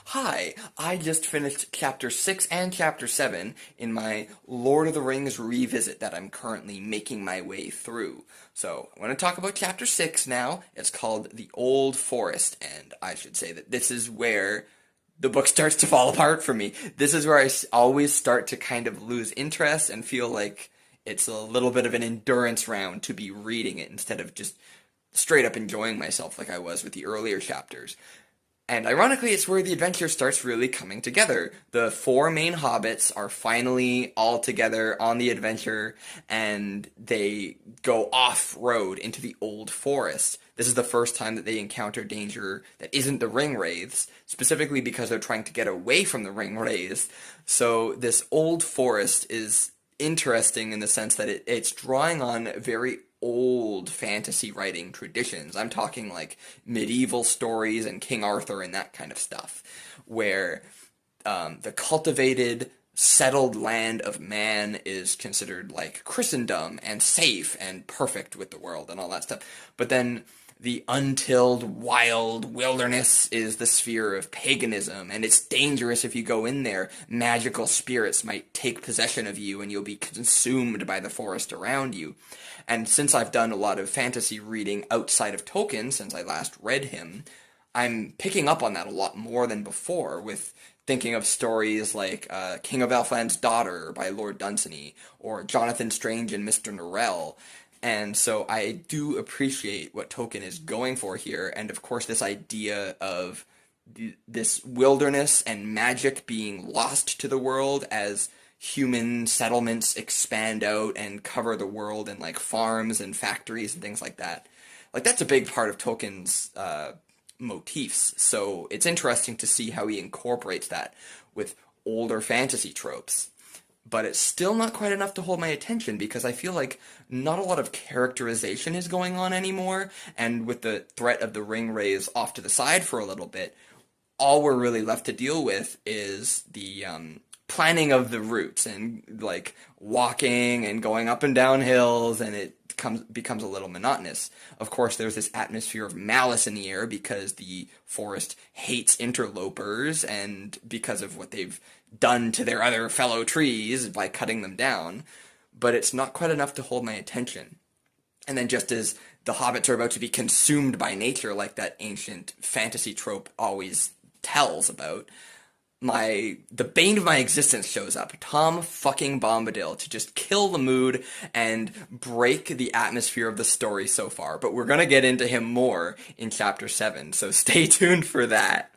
Hi, I just finished Chapter 6 and Chapter 7 in my Lord of the Rings revisit that I'm currently making my way through. So, I want to talk about Chapter 6 now. It's called The Old Forest, and I should say that this is where the book starts to fall apart for me. This is where always start to kind of lose interest and feel like it's a little bit of an endurance round to be reading it instead of just straight up enjoying myself like I was with the earlier chapters. And ironically, it's where the adventure starts really coming together. The four main hobbits are finally all together on the adventure, and they go off-road into the old forest. This is the first time that they encounter danger that isn't the ring wraiths, specifically because they're trying to get away from the ring wraiths. So this old forest is interesting in the sense that it's drawing on very old fantasy writing traditions. I'm talking like medieval stories and King Arthur and that kind of stuff, where the cultivated, settled land of man is considered like Christendom and safe and perfect with the world and all that stuff. But then the untilled, wild wilderness is the sphere of paganism, and it's dangerous if you go in there. Magical spirits might take possession of you, and you'll be consumed by the forest around you. And since I've done a lot of fantasy reading outside of Tolkien, since I last read him, I'm picking up on that a lot more than before, with thinking of stories like King of Elfland's Daughter by Lord Dunsany, or Jonathan Strange and Mr. Norrell. And so I do appreciate what Tolkien is going for here, and of course this idea of this wilderness and magic being lost to the world as human settlements expand out and cover the world in like farms and factories and things like that. Like that's a big part of Tolkien's motifs, so it's interesting to see how he incorporates that with older fantasy tropes. But it's still not quite enough to hold my attention because I feel like not a lot of characterization is going on anymore, and with the threat of the ring rays off to the side for a little bit, all we're really left to deal with is the planning of the routes and like walking and going up and down hills, and it becomes a little monotonous. Of course, there's this atmosphere of malice in the air because the forest hates interlopers and because of what they've done to their other fellow trees by cutting them down, but it's not quite enough to hold my attention. And then just as the hobbits are about to be consumed by nature, like that ancient fantasy trope always tells about, the bane of my existence shows up, Tom fucking Bombadil, to just kill the mood and break the atmosphere of the story so far. But we're gonna get into him more in Chapter 7, so stay tuned for that.